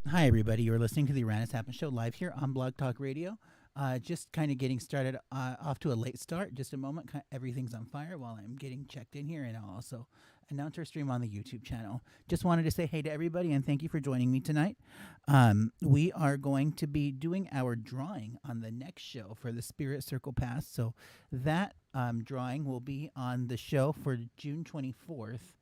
Hi, everybody. You're listening to the Uranus Happens Show live here on Blog Talk Radio. Just kind of getting started off to a late start. Just a moment. Everything's on fire while I'm getting checked in here, and I'll also announce our stream on the YouTube channel. Just wanted to say hey to everybody and thank you for joining me tonight. We are going to be doing our drawing on the next show for the Spirit Circle Pass. So that drawing will be on the show for June 24th.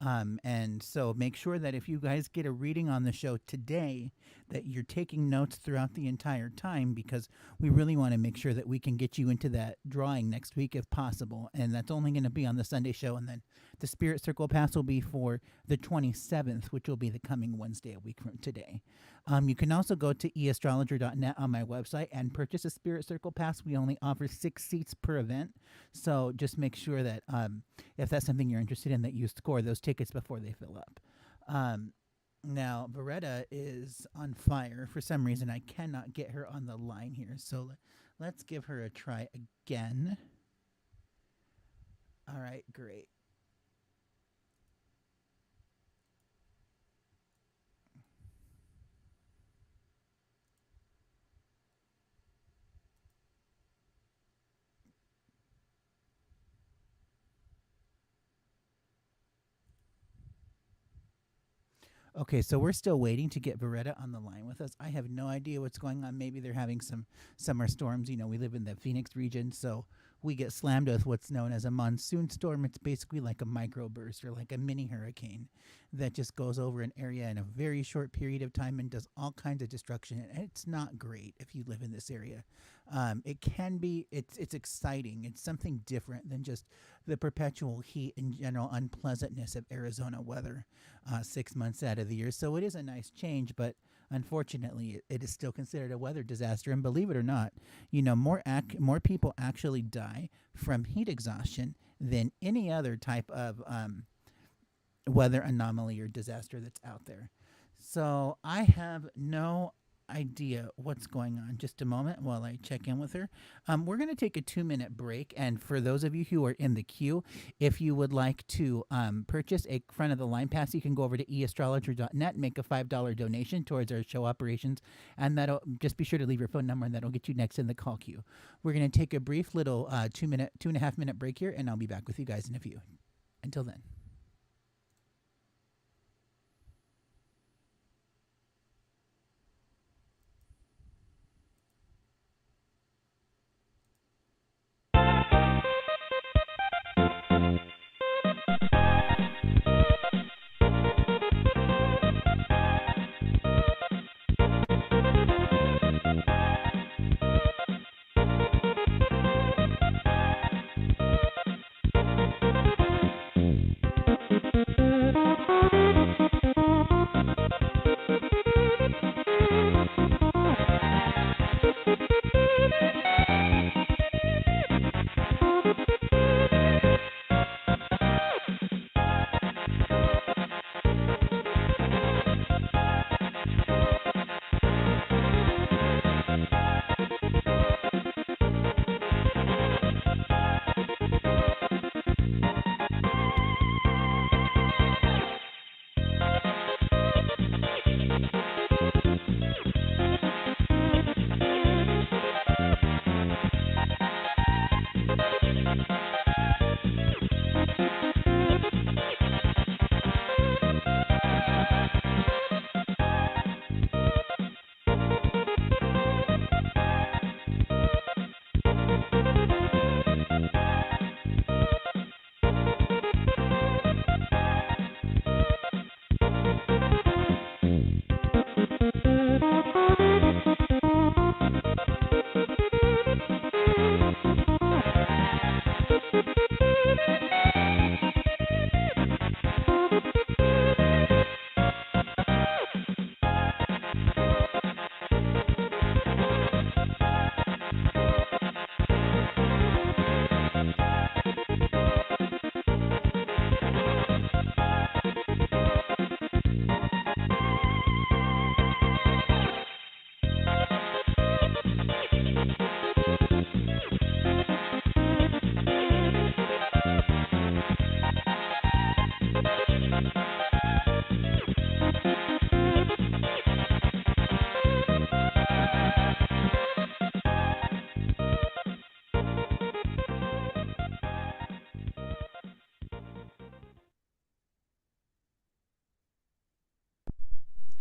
And so make sure that if you guys get a reading on the show today, that you're taking notes throughout the entire time, because we really want to make sure that we can get you into that drawing next week if possible. And that's only going to be on the Sunday show. And then the Spirit Circle Pass will be for the 27th, which will be the coming Wednesday, a week from today. You can also go to eastrologer.net on my website and purchase a Spirit Circle Pass. We only offer 6 seats per event. So just make sure that if that's something you're interested in, that you score those tickets before they fill up. Now, Beretta is on fire. For some reason, I cannot get her on the line here. So let's give her a try again. All right, great. Okay, so we're still waiting to get Beretta on the line with us. I have no idea what's going on. Maybe they're having some summer storms. You know, we live in the Phoenix region, so we get slammed with what's known as a monsoon storm. It's basically like a microburst or like a mini hurricane that just goes over an area in a very short period of time and does all kinds of destruction. And it's not great if you live in this area. It can be, it's exciting. It's something different than just the perpetual heat and general unpleasantness of Arizona weather 6 months out of the year. So it is a nice change, but unfortunately, it is still considered a weather disaster. And believe it or not, you know, more people actually die from heat exhaustion than any other type of weather anomaly or disaster that's out there. So I have no idea what's going on. Just a moment while I check in with her. We're going to take a 2-minute break. And for those of you who are in the queue, if you would like to purchase a front of the line pass, you can go over to eastrologer.net, make a $5 donation towards our show operations. And that'll just be sure to leave your phone number, and that'll get you next in the call queue. We're going to take a brief little 2.5 minute break here, and I'll be back with you guys in a few. Until then.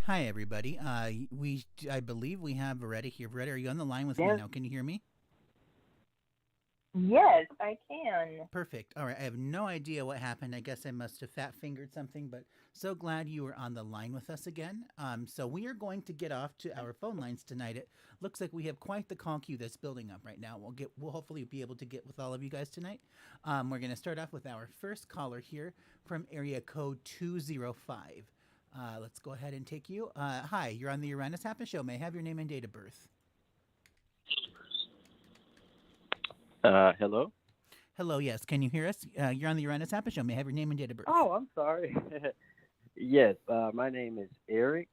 Hi, everybody. I believe we have Veretta here. Veretta, are you on the line with me Yes, now? Can you hear me? yes, I can. Perfect. All right. I have no idea what happened. I guess I must have fat fingered something, but so glad you were on the line with us again. So we are going to get off to our phone lines tonight. It looks like we have quite the call queue that's building up right now. We'll hopefully be able to get with all of you guys tonight. We're going to start off with our first caller here from area code 205. Let's go ahead and take you. Hi, you're on the Uranus Happens Show. May I have your name and date of birth? Hello? Hello, yes. Can you hear us? You're on the Uranus Happens Show. May I have your name and date of birth? Oh, I'm sorry. Yes, my name is Eric,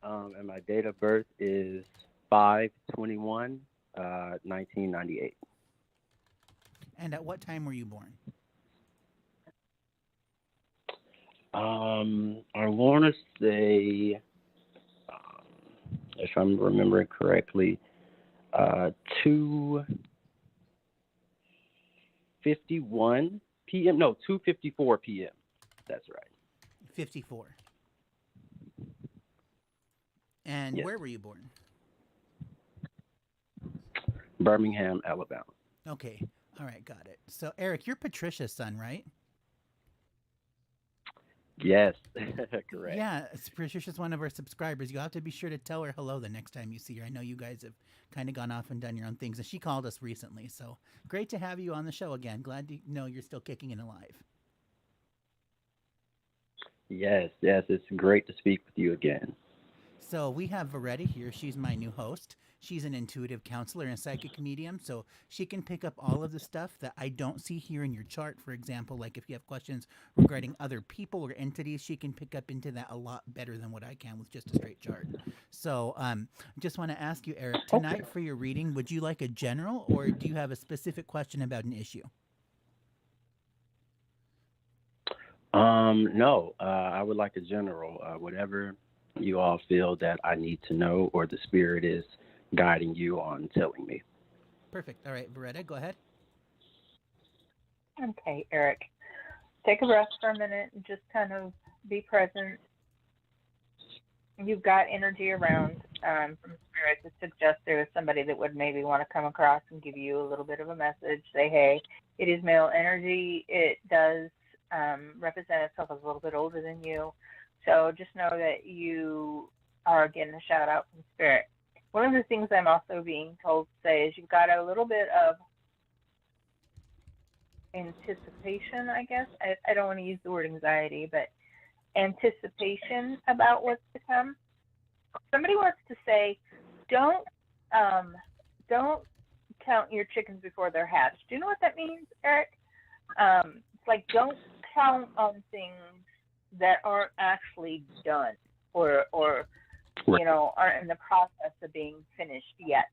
and my date of birth is 5/21, 1998. And at what time were you born? I want to say, if I'm remembering correctly, 2:51 p.m. No, 2:54 p.m. That's right. 54. And Yes, where were you born? Birmingham, Alabama. Okay. All right, got it. So, Eric, you're Patricia's son, right? Yes, correct. Yeah, Patricia's one of our subscribers. You'll have to be sure to tell her hello the next time you see her. I know you guys have kind of gone off and done your own things, and she called us recently. So, great to have you on the show again. Glad to know you're still kicking and alive. Yes, yes, it's great to speak with you again. So we have Veretta here. She's my new host. She's an intuitive counselor and psychic medium, so she can pick up all of the stuff that I don't see here in your chart. For example, like if you have questions regarding other people or entities, she can pick up into that a lot better than what I can with just a straight chart. So, just want to ask you, Eric, Okay. tonight for your reading, would you like a general or do you have a specific question about an issue? No, I would like a general, whatever you all feel that I need to know or the spirit is guiding you on telling me. Perfect. All right, Veretta, go ahead. Okay, Eric. Take a breath for a minute and just kind of be present. You've got energy around from spirit that suggests there is somebody that would maybe want to come across and give you a little bit of a message. Say, hey, it is male energy. It does represent itself as a little bit older than you. So just know that you are getting a shout out from spirit. One of the things I'm also being told to say is you've got a little bit of anticipation, I guess. I don't want to use the word anxiety, but anticipation about what's to come. Somebody wants to say, don't um, don't count your chickens before they're hatched. Do you know what that means, Eric? It's like don't count on things that aren't actually done or Right. aren't in the process of being finished yet.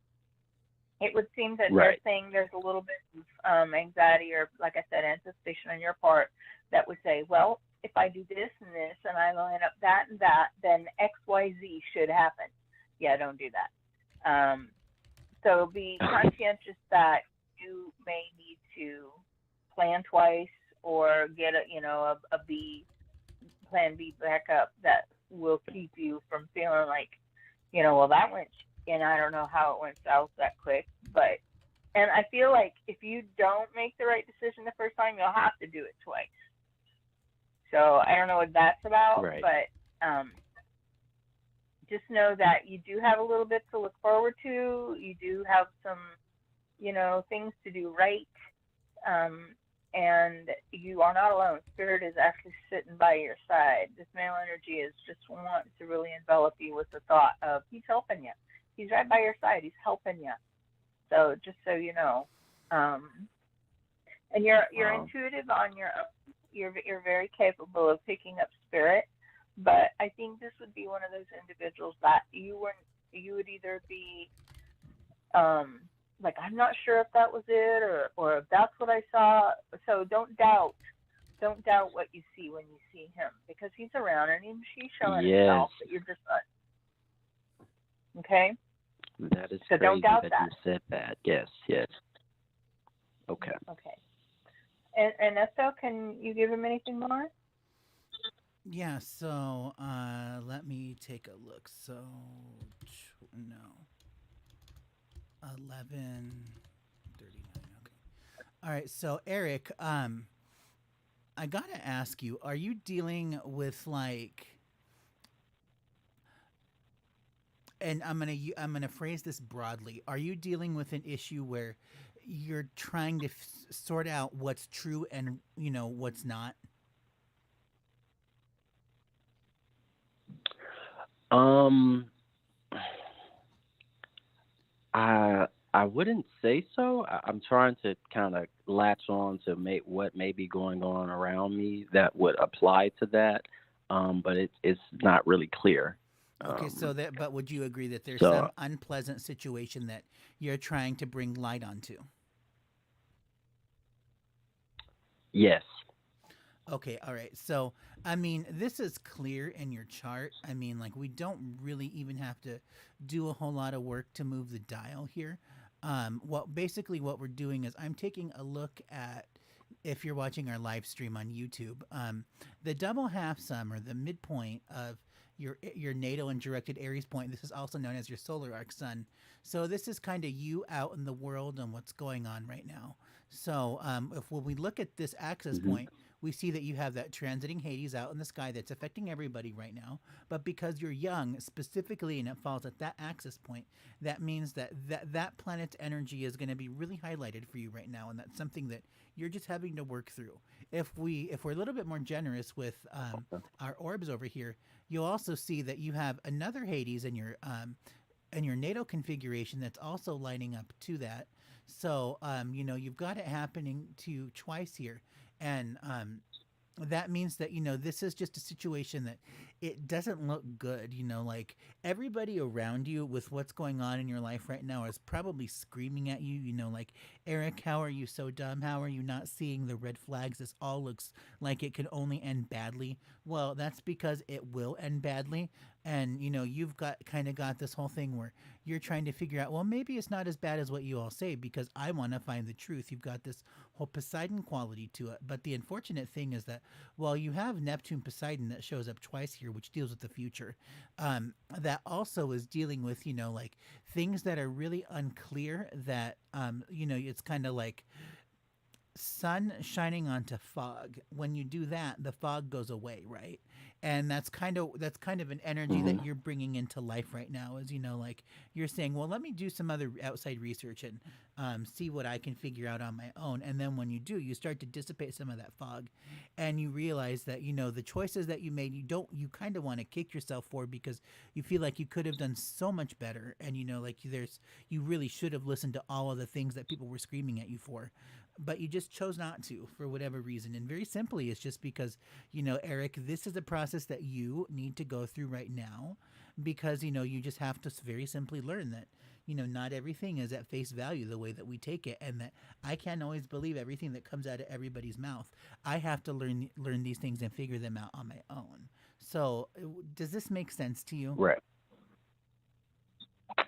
It would seem that they're Right. saying there's a little bit of anxiety or, like I said, anticipation on your part that would say, well, if I do this and this and I line up that and that, then XYZ should happen. Yeah, don't do that. So be conscientious that you may need to plan twice or get a B plan B backup that will keep you from feeling like, well, that went, and I don't know how it went south that quick, but, and I feel like if you don't make the right decision the first time, you'll have to do it twice. So I don't know what that's about, Right. but just know that you do have a little bit to look forward to. You do have some, things to do right. And you are not alone. Spirit is actually sitting by your side. This male energy is just wants to really envelop you with the thought of he's helping you. He's right by your side. He's helping you. So just so you know, and you're Wow. intuitive on your own. You're very capable of picking up spirit, but I think this would be one of those individuals that you would either be like I'm not sure if that was it or if that's what I saw. So don't doubt what you see when you see him because he's around and he's showing Yes, himself, but you're just not okay. that is So don't crazy doubt that that. you said that. Yes, yes. Okay. Okay. And Estelle, can you give him anything more? Yeah, so let me take a look. So, no, 11:39. Okay. All right, so Eric, I gotta ask you, are you dealing with like, and I'm gonna phrase this broadly. Are you dealing with an issue where you're trying to sort out what's true and what's not? Um, I wouldn't say so. I'm trying to kind of latch on to make what may be going on around me that would apply to that. But it's not really clear. Okay, so Um, that, but would you agree that there's so some unpleasant situation that you're trying to bring light onto? yes. Okay, all right. So, I mean, this is clear in your chart. I mean, like, we don't really even have to do a whole lot of work to move the dial here. What we're doing is I'm taking a look at, if you're watching our live stream on YouTube, the double half sum or the midpoint of your natal and directed Aries point. This is also known as your solar arc sun. So this is kind of you out in the world and what's going on right now. So if when we look at this axis Hmm. point, we see that you have that transiting Hades out in the sky that's affecting everybody right now. But because you're young, specifically, and it falls at that axis point, that means that planet's energy is going to be really highlighted for you right now, and that's something that you're just having to work through. If we're a little bit more generous with our orbs over here, you'll also see that you have another Hades in your natal configuration that's also lining up to that. So you've got it happening to you twice here, and that means that this is just a situation that it doesn't look good. Like everybody around you with what's going on in your life right now is probably screaming at you. Like, Eric, how are you so dumb? How are you not seeing the red flags? This all looks like it could only end badly. Well, that's because it will end badly. And you've got this whole thing where you're trying to figure out, well, maybe it's not as bad as what you all say, because I want to find the truth. You've got this whole Poseidon quality to it. But the unfortunate thing is that, well, you have Neptune Poseidon that shows up twice here, which deals with the future. That also is dealing with, like things that are really unclear, that, it's kind of like sun shining onto fog. When you do that, the fog goes away, right? And that's kind of an energy Hmm. that you're bringing into life right now. Is like you're saying, well, let me do some other outside research and see what I can figure out on my own. And then when you do, you start to dissipate some of that fog, and you realize that the choices that you made, you kind of want to kick yourself for, because you feel like you could have done so much better, and like you really should have listened to all of the things that people were screaming at you for, but you just chose not to for whatever reason. And very simply, it's just because, Eric, this is a process that you need to go through right now, because, you just have to very simply learn that, not everything is at face value the way that we take it, and that I can't always believe everything that comes out of everybody's mouth. I have to learn these things and figure them out on my own. So, does this make sense to you? Right.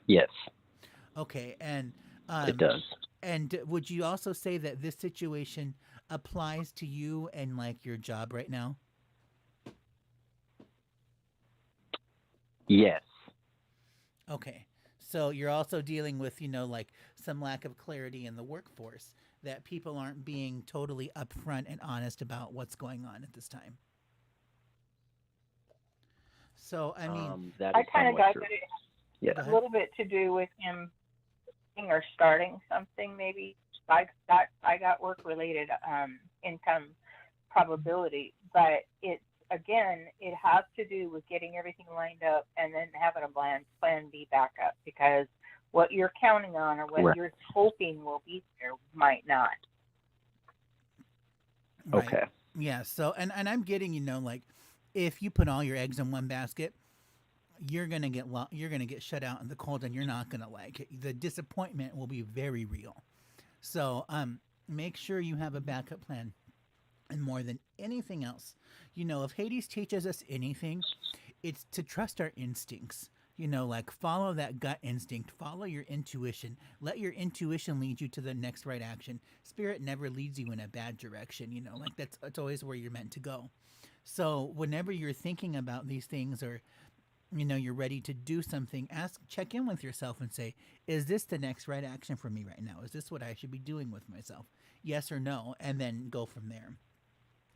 Yes, Okay, and it um, does. and would you also say that this situation applies to you and like your job right now? Yes. Okay. So you're also dealing with, like some lack of clarity in the workforce, that people aren't being totally upfront and honest about what's going on at this time. So, I mean, That I is kind of somewhat got true. that it Yes. go has a ahead. little bit to do with him or starting something. Maybe I got work related income probability, but it's again it has to do with getting everything lined up and then having a plan B backup, because what you're counting on or what Right. you're hoping will be there might not. Right. Okay. Yeah. So, and I'm getting, like, if you put all your eggs in one basket, you're gonna get shut out in the cold, and you're not gonna like it. The disappointment will be very real. So, make sure you have a backup plan. And more than anything else, if Hades teaches us anything, it's to trust our instincts. Like, follow that gut instinct, follow your intuition, let your intuition lead you to the next right action. Spirit never leads you in a bad direction. Like, that's always where you're meant to go. So whenever you're thinking about these things, or you're ready to do something, check in with yourself and say, is this the next right action for me right now? Is this what I should be doing with myself? Yes or no, and then go from there.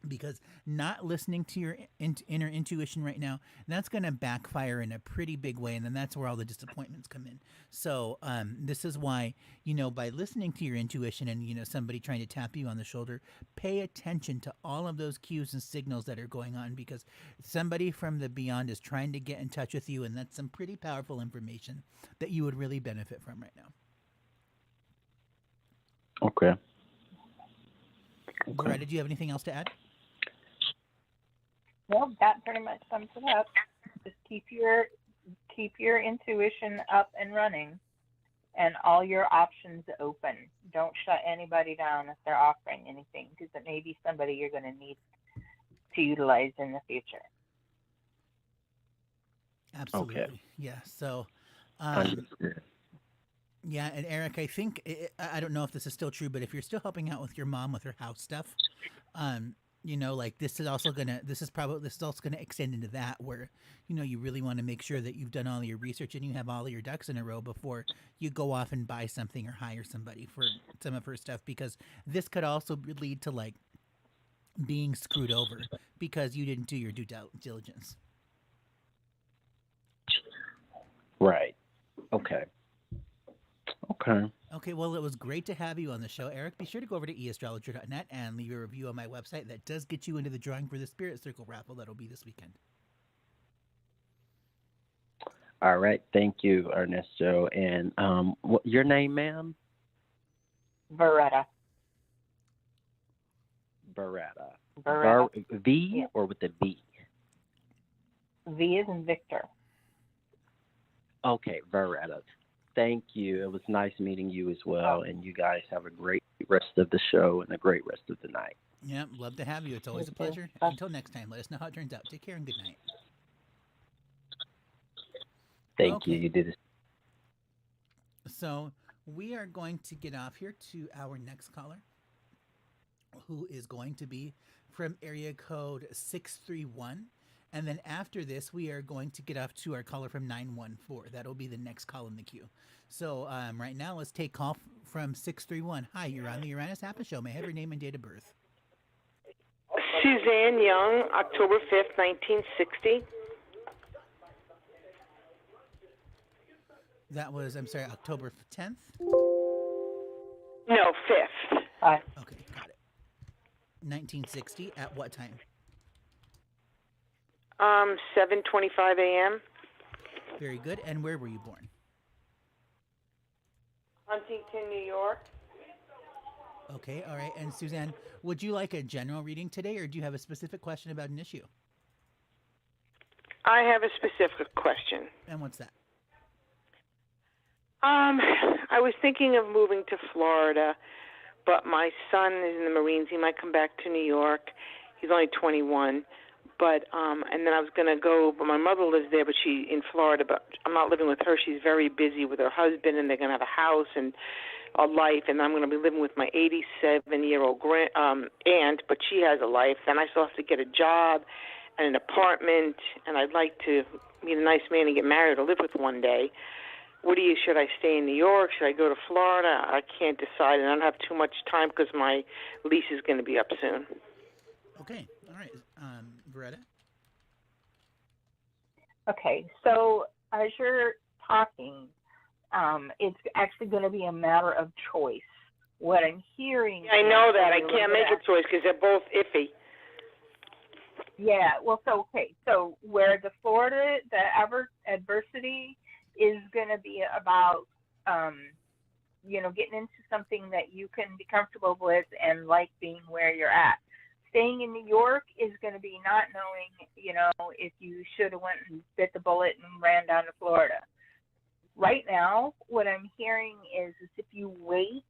Because not listening to your inner intuition right now, that's going to backfire in a pretty big way, and then that's where all the disappointments come in. So this is why, by listening to your intuition and somebody trying to tap you on the shoulder, pay attention to all of those cues and signals that are going on, because somebody from the beyond is trying to get in touch with you, and that's some pretty powerful information that you would really benefit from right now. Okay. Loretta, did you have anything else to add? Well, that pretty much sums it up. Just keep your intuition up and running, and all your options open. Don't shut anybody down if they're offering anything, because it may be somebody you're going to need to utilize in the future. Absolutely. Okay. Yeah. So, yeah, and Eric, I think I don't know if this is still true, but if you're still helping out with your mom with her house stuff, this is also gonna extend into that, where you really want to make sure that you've done all your research and you have all of your ducks in a row before you go off and buy something or hire somebody for some of her stuff, because this could also lead to being screwed over because you didn't do your due diligence. Right. Okay. Okay, well, it was great to have you on the show, Eric. Be sure to go over to eastrologer.net and leave a review on my website. That does get you into the drawing for the Spirit Circle raffle that'll be this weekend. All right. Thank you, Ernesto. And your name, ma'am? Beretta. V, yeah. Or with the V? V is in Victor. Okay, Beretta. Thank you. It was nice meeting you as well, and you guys have a great rest of the show and a great rest of the night. Yeah, love to have you. It's always a pleasure. Until next time, let us know how it turns out. Take care and good night. Thank you. You did it. So we are going to get off here to our next caller, who is going to be from area code 631. And then after this, we are going to get off to our caller from 914. That'll be the next call in the queue. So right now, let's take call from 631. Hi, you're on the Uranus Happens Show. May I have your name and date of birth? Suzanne Young, October 5th, 1960. That was, October 10th? No, 5th. Okay, got it. 1960, at what time? 7:25 a.m. Very good. And where were you born? Huntington, New York. Okay, all right. And Suzanne, would you like a general reading today, or do you have a specific question about an issue? I have a specific question. And what's that? I was thinking of moving to Florida, but my son is in the Marines. He might come back to New York. He's only 21. But and then I was going to go, but my mother lives there, but she's in Florida, but I'm not living with her. She's very busy with her husband, and they're going to have a house and a life, and I'm going to be living with my 87-year-old aunt, but she has a life. Then I still have to get a job and an apartment, and I'd like to meet a nice man and get married or live with one day. Should I stay in New York? Should I go to Florida? I can't decide, and I don't have too much time because my lease is going to be up soon. Okay, all right. Beretta? Okay, so as you're talking, it's actually going to be a matter of choice. What I'm hearing... I know that. I can't make a choice because they're both iffy. Yeah, well, so where the Florida, the adversity is going to be about, getting into something that you can be comfortable with and like being where you're at. Staying in New York is going to be not knowing, if you should have went and bit the bullet and ran down to Florida. Right now, what I'm hearing is if you wait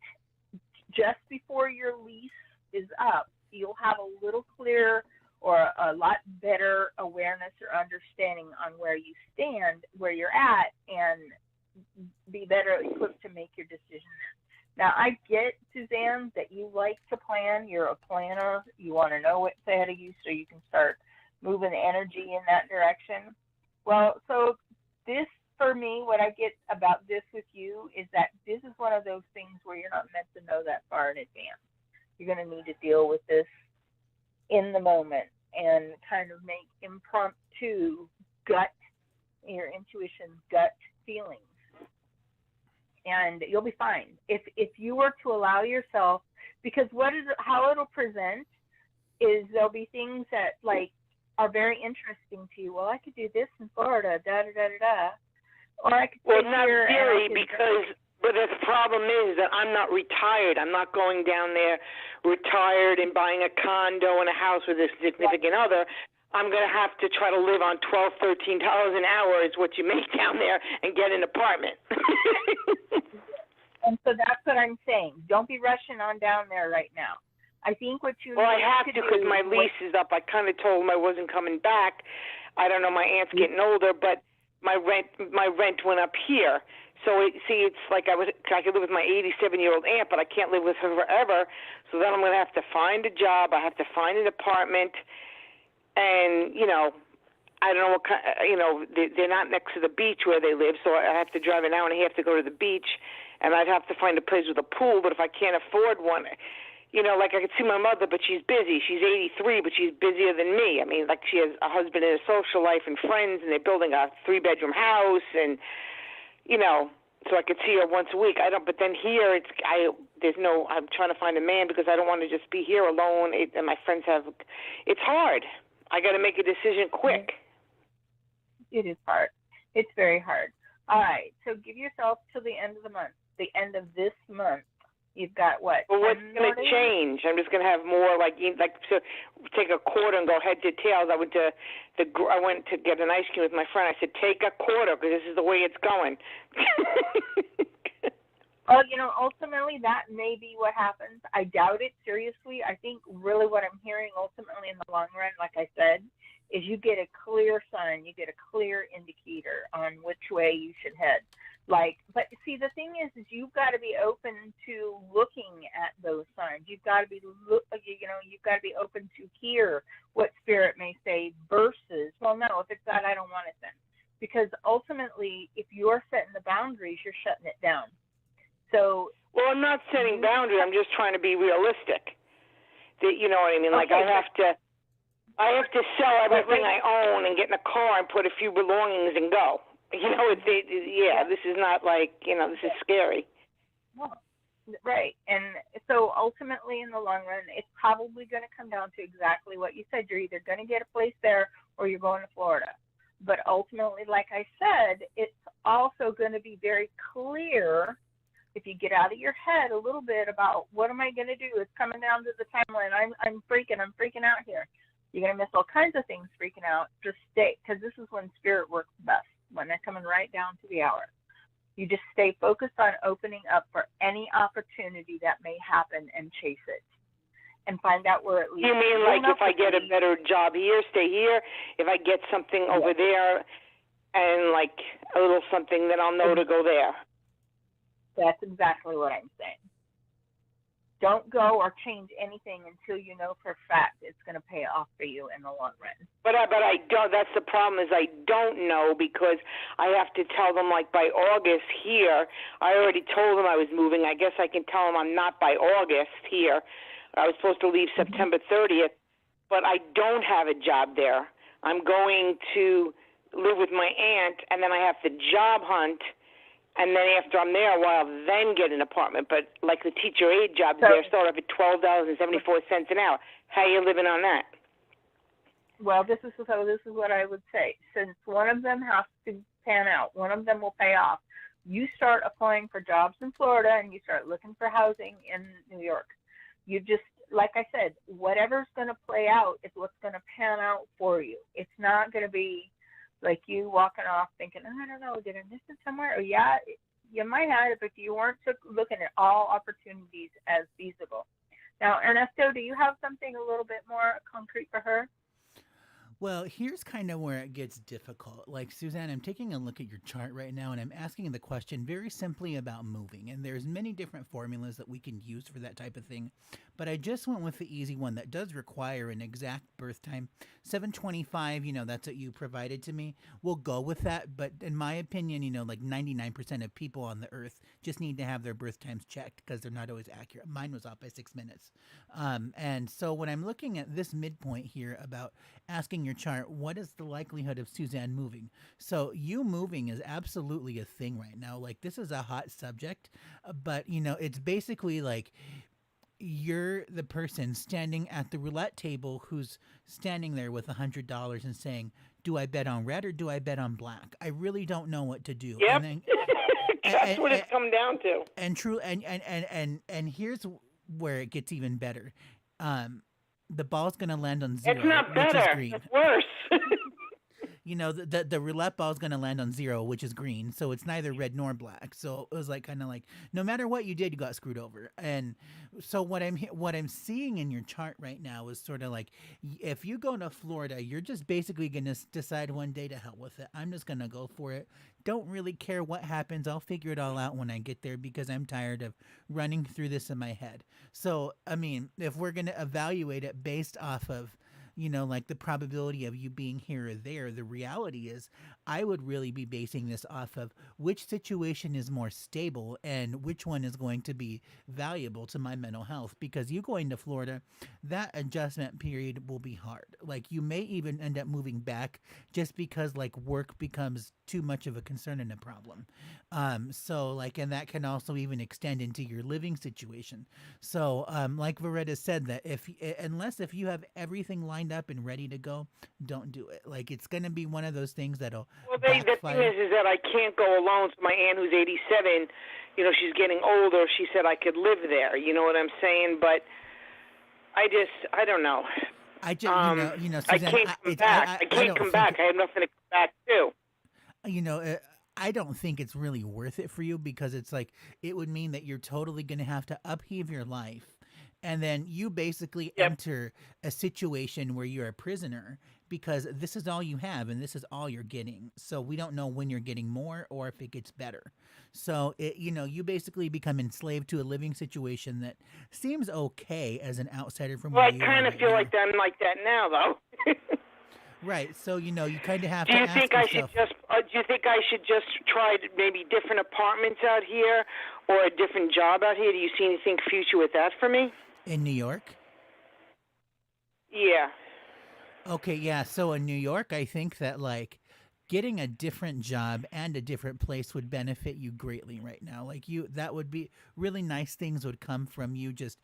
just before your lease is up, you'll have a little clearer or a lot better awareness or understanding on where you stand, where you're at, and be better equipped to make your decision. Now, I get, Suzanne, that you like to plan. You're a planner. You want to know what's ahead of you so you can start moving energy in that direction. Well, so this, for me, what I get about this with you is that this is one of those things where you're not meant to know that far in advance. You're going to need to deal with this in the moment and kind of make impromptu gut, your intuition, gut feelings. And you'll be fine. If you were to allow yourself, because how it'll present is there'll be things that like are very interesting to you. Well, I could do this in Florida, da da da da da. Or I could Well, sit not here really, but the problem is that I'm not retired. I'm not going down there retired and buying a condo and a house with a significant other. I'm going to have to try to live on $12, $13 an hour is what you make down there and get an apartment. And so that's what I'm saying. Don't be rushing on down there right now. I think what you I need have to do because my lease is up. I kind of told them I wasn't coming back. I don't know, my aunt's getting older, but my rent went up here. So it's like I could live with my 87-year-old aunt, but I can't live with her forever. So then I'm going to have to find a job. I have to find an apartment, and I don't know what kind. They're not next to the beach where they live, so I have to drive an hour and a half to go to the beach, and I'd have to find a place with a pool. But if I can't afford one, like I could see my mother, but she's busy. She's 83, but she's busier than me. I mean, like she has a husband and a social life and friends, and they're building a 3-bedroom house, and so I could see her once a week. But then here I'm trying to find a man because I don't want to just be here alone. And my friends it's hard. I got to make a decision quick. It is hard. It's very hard. All right. So give yourself till the end of the month. The end of this month. You've got what? Well, what's going to change? I'm just going to have more so take a quarter and go head to tails. I went to get an ice cream with my friend. I said, take a quarter because this is the way it's going. Well, ultimately that may be what happens. I doubt it, seriously. I think really what I'm hearing ultimately in the long run, like I said, is you get a clear sign, you get a clear indicator on which way you should head. But see, the thing is you've got to be open to looking at those signs. You've got to be, you've got to be open to hear what spirit may say versus, well, no, if it's that, I don't want it then. Because ultimately, if you're setting the boundaries, you're shutting it down. So. Well, I'm not setting boundaries. I'm just trying to be realistic. You know what I mean? Like I have to sell everything I own and get in a car and put a few belongings and go. This is not like, this is scary. Well, right. And so ultimately in the long run, it's probably going to come down to exactly what you said. You're either going to get a place there or you're going to Florida. But ultimately, like I said, it's also going to be very clear if you get out of your head a little bit about what am I going to do? It's coming down to the timeline. I'm freaking out here. You're going to miss all kinds of things freaking out. Just stay, because this is when spirit works best, when they're coming right down to the hour. You just stay focused on opening up for any opportunity that may happen and chase it. And find out where it leads. You mean like if I get a better job here, stay here? If I get something over there and like a little something, then I'll know to go there. That's exactly what I'm saying. Don't go or change anything until you know for a fact it's going to pay off for you in the long run. But I don't. That's the problem is I don't know because I have to tell them like by August here. I already told them I was moving. I guess I can tell them I'm not by August here. I was supposed to leave September 30th, but I don't have a job there. I'm going to live with my aunt, and then I have to job hunt. And then after I'm there a while, then get an apartment. But like the teacher aide jobs there start off at $12.74 an hour. How are you living on that? Well, this is what I would say. Since one of them has to pan out, one of them will pay off. You start applying for jobs in Florida and you start looking for housing in New York. You just, like I said, whatever's going to play out is what's going to pan out for you. It's not going to be like you walking off thinking, I don't know, did I miss it somewhere? Or yeah, you might have if you weren't looking at all opportunities as feasible. Now, Ernesto, do you have something a little bit more concrete for her? Well, here's kind of where it gets difficult. Like, Suzanne, I'm taking a look at your chart right now and I'm asking the question very simply about moving. And there's many different formulas that we can use for that type of thing. But I just went with the easy one that does require an exact birth time. 725, that's what you provided to me. We'll go with that. But in my opinion, like 99% of people on the earth just need to have their birth times checked because they're not always accurate. Mine was off by 6 minutes. And so when I'm looking at this midpoint here about asking your chart, what is the likelihood of Suzanne moving? So you moving is absolutely a thing right now. Like, this is a hot subject, but it's basically like you're the person standing at the roulette table who's standing there with $100 and saying, do I bet on red or do I bet on black? I really don't know what to do. Yep. And then, That's what it's come down to. And true, and here's where it gets even better. The ball's going to land on zero, It's not which is better. green. It's worse. The roulette ball is going to land on zero, which is green. So it's neither red nor black. So it was like kind of like no matter what you did, you got screwed over. And so what I'm seeing in your chart right now is sort of like if you go to Florida, you're just basically going to decide one day to hell with it. I'm just going to go for it. Don't really care what happens. I'll figure it all out when I get there because I'm tired of running through this in my head. So, I mean, if we're going to evaluate it based off of like the probability of you being here or there, the reality is I would really be basing this off of which situation is more stable and which one is going to be valuable to my mental health. Because you going to Florida, that adjustment period will be hard. Like, you may even end up moving back just because like work becomes too much of a concern and a problem. So like, and that can also even extend into your living situation. So like Veretta said, that unless you have everything lined up and ready to go, don't do it. Like, it's going to be one of those things that'll the thing is that I can't go alone. So my aunt, who's 87, she's getting older. She said I could live there. You know what I'm saying? But I don't know. I just, Suzanne, I can't come back. I can't come back. I have nothing to come back to. I don't think it's really worth it for you because it's like it would mean that you're totally going to have to upheave your life. And then you basically enter a situation where you're a prisoner because this is all you have and this is all you're getting. So we don't know when you're getting more or if it gets better. So, you basically become enslaved to a living situation that seems okay as an outsider from where you are. Well, I kind of feel like I'm like that now, though. Right. So, you kind of have to ask yourself. Do you think I should just try maybe different apartments out here or a different job out here? Do you see anything future with that for me? In New York? Yeah. Okay, yeah. So in New York, I think that like getting a different job and a different place would benefit you greatly right now. Like that would be really nice things would come from you just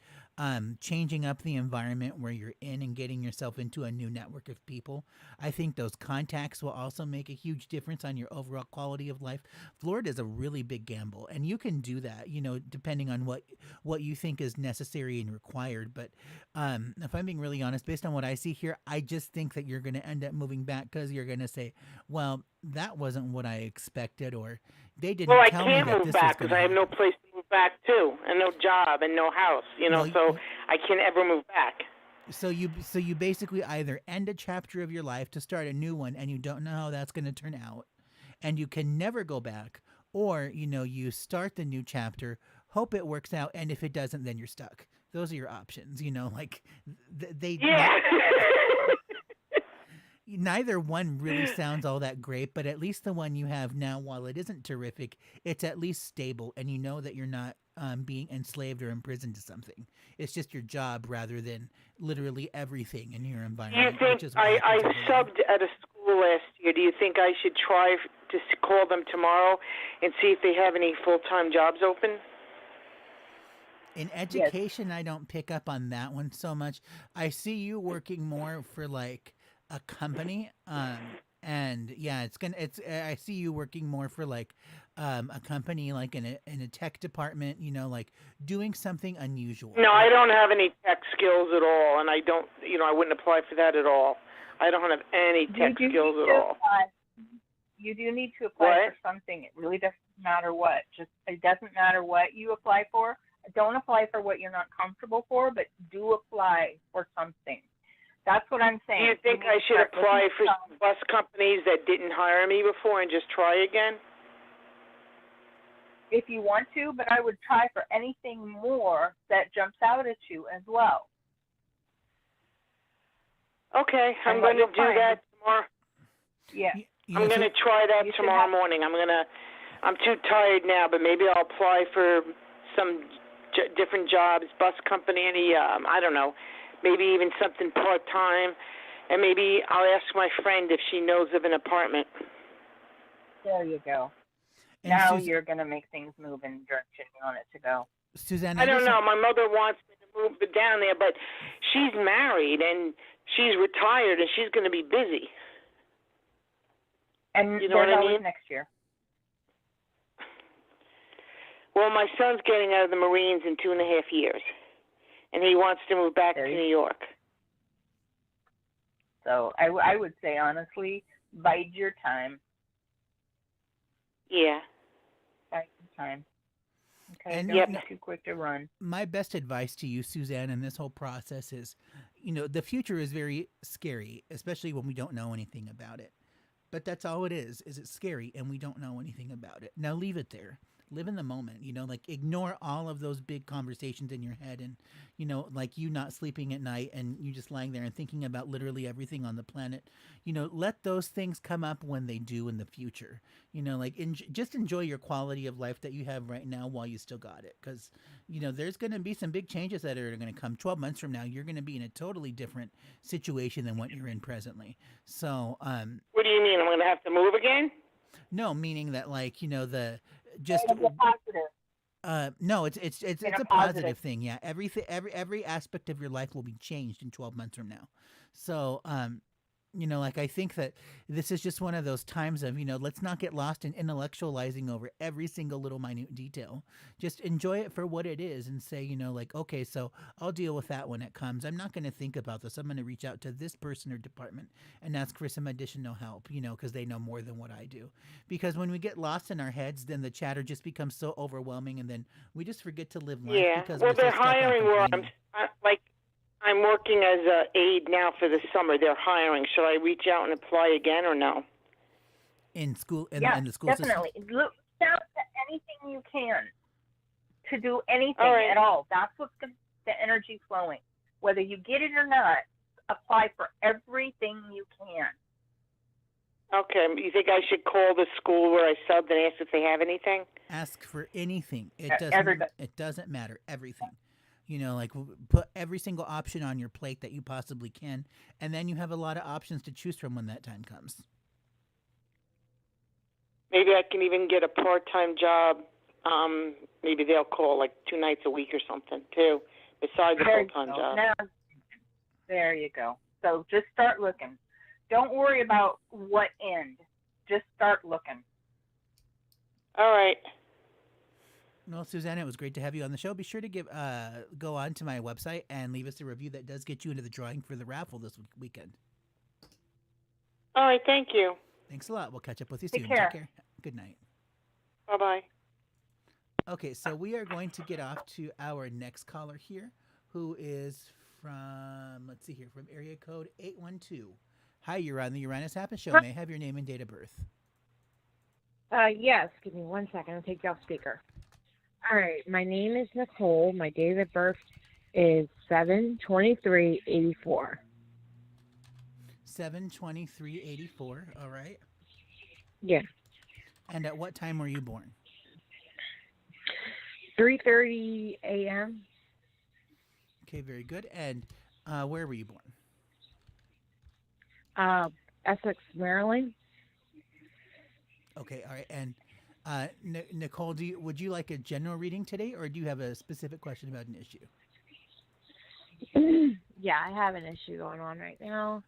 changing up the environment where you're in and getting yourself into a new network of people. I think those contacts will also make a huge difference on your overall quality of life. Florida is a really big gamble, and you can do that, depending on what you think is necessary and required. But if I'm being really honest, based on what I see here, I just think that you're going to end up moving back because you're going to say, well, that wasn't what I expected, or they didn't tell me that this was going to happen. Well, I can't move back because I have no place to move back to, and no job, and no house, so I can't ever move back. So you basically either end a chapter of your life to start a new one, and you don't know how that's going to turn out, and you can never go back, or, you start the new chapter, hope it works out, and if it doesn't, then you're stuck. Those are your options, like they... Yeah. Neither one really sounds all that great, but at least the one you have now, while it isn't terrific, it's at least stable, and you know that you're not being enslaved or imprisoned to something. It's just your job rather than literally everything in your environment. Do you think I subbed at a school last year? Do you think I should try to call them tomorrow and see if they have any full-time jobs open? In education, yes. I don't pick up on that one so much. I see you working more for like a company, and yeah, I see you working more for like a company, like in a tech department, like doing something unusual. No, I don't have any tech skills at all, and I don't, I wouldn't apply for that at all. I don't have any tech skills at all. You do need to apply for something. It really doesn't matter what. It doesn't matter what you apply for. Don't apply for what you're not comfortable for, but do apply for something. That's what I'm saying. Do you think I should apply for bus companies that didn't hire me before and just try again? If you want to, but I would try for anything more that jumps out at you as well. Okay, I'm going to do that tomorrow. Yeah. I'm going to try that tomorrow morning. I'm too tired now, but maybe I'll apply for some different jobs, bus company, I don't know, maybe even something part-time, and maybe I'll ask my friend if she knows of an apartment. There you go. And now you're going to make things move in the direction you want it to go. Suzanne, I don't know. My mother wants me to move down there, but she's married and she's retired and she's going to be busy. And you know what I mean? Next year. Well, my son's getting out of the Marines in 2.5 years, and he wants to move back to New York. So I would say, honestly, bide your time. Yeah. Bide your time. Okay, and don't be too quick to run. My best advice to you, Suzanne, in this whole process is, the future is very scary, especially when we don't know anything about it. But that's all it is it's scary, and we don't know anything about it. Now leave it there. Live in the moment, ignore all of those big conversations in your head and, like you not sleeping at night and you just lying there and thinking about literally everything on the planet. Let those things come up when they do in the future. Just enjoy your quality of life that you have right now while you still got it. Because, there's going to be some big changes that are going to come 12 months from now. You're going to be in a totally different situation than what you're in presently. So, what do you mean? I'm going to have to move again? No, meaning that no, it's a positive thing. Yeah. Every aspect of your life will be changed in 12 months from now. So, I think that this is just one of those times of, let's not get lost in intellectualizing over every single little minute detail. Just enjoy it for what it is and say, okay, so I'll deal with that when it comes. I'm not going to think about this. I'm going to reach out to this person or department and ask for some additional help, because they know more than what I do. Because when we get lost in our heads, then the chatter just becomes so overwhelming and then we just forget to live life. Yeah, because well, they're hiring where I'm working as an aide now for the summer. They're hiring. Should I reach out and apply again or no? In school, in the school definitely. system? Look out to anything you can to do anything at all. That's what's the energy flowing. Whether you get it or not, apply for everything you can. Okay. You think I should call the school where I subbed and ask if they have anything? Ask for anything. It doesn't matter. Everything. Put every single option on your plate that you possibly can, and then you have a lot of options to choose from when that time comes. Maybe I can even get a part-time job. Maybe they'll call 2 nights a week or something, too, besides the full-time job. Now, there you go. So just start looking. Don't worry about what end. Just start looking. All right. Well, Suzanne, it was great to have you on the show. Be sure to go on to my website and leave us a review that does get you into the drawing for the raffle this weekend. All right, thank you. Thanks a lot. We'll catch up with you soon. Take care. Good night. Bye-bye. Okay, so we are going to get off to our next caller here, who is from area code 812. Hi, you're on the Uranus Happens Show. May I have your name and date of birth? Yes. Give me 1 second. I'll take you off speaker. All right. My name is Nicole. My date of birth is 7/23/84. 7/23/84. All right. Yeah. And at what time were you born? 3:30 a.m. Okay, very good. And where were you born? Essex, Maryland. Okay, all right. And Nicole, would you like a general reading today, or do you have a specific question about an issue? Yeah, I have an issue going on right now.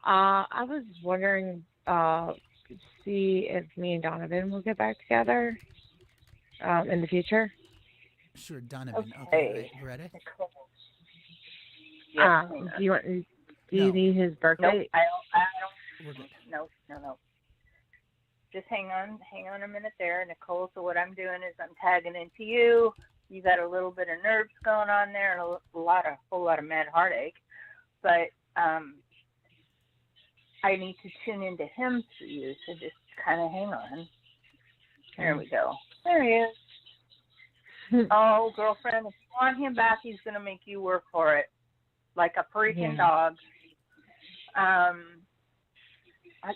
I was wondering, see if me and Donovan will get back together in the future. Sure, Donovan. Okay, Loretta? Do you need his birthday? Nope, I don't. We're good. No. Just hang on a minute there, Nicole. So what I'm doing is I'm tagging into you. You got a little bit of nerves going on there and a whole lot of mad heartache. But Um, I need to tune into him through you, so just kind of hang on. There we go. There he is. Oh, girlfriend, if you want him back, he's going to make you work for it like a freaking dog.